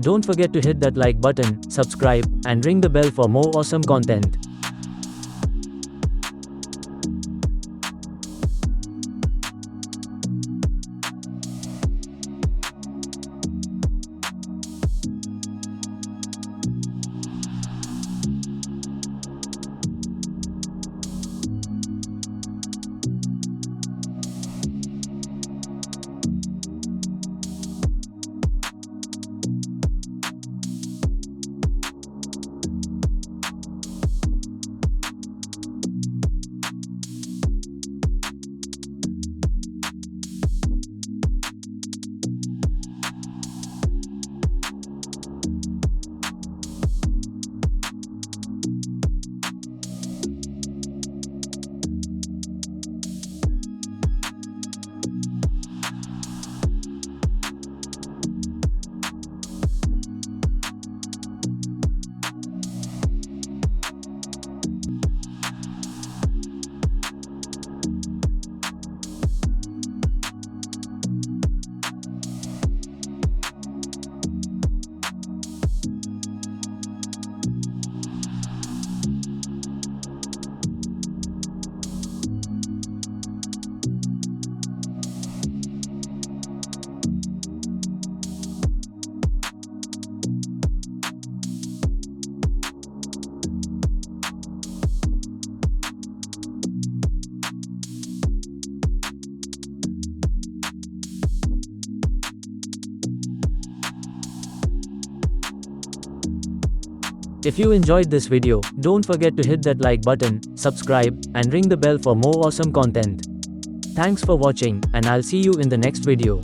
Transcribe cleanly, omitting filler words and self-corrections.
Don't forget to hit that like button, subscribe, and ring the bell for more awesome content. If you enjoyed this video, don't forget to hit that like button, subscribe, and ring the bell for more awesome content. Thanks for watching, and I'll see you in the next video.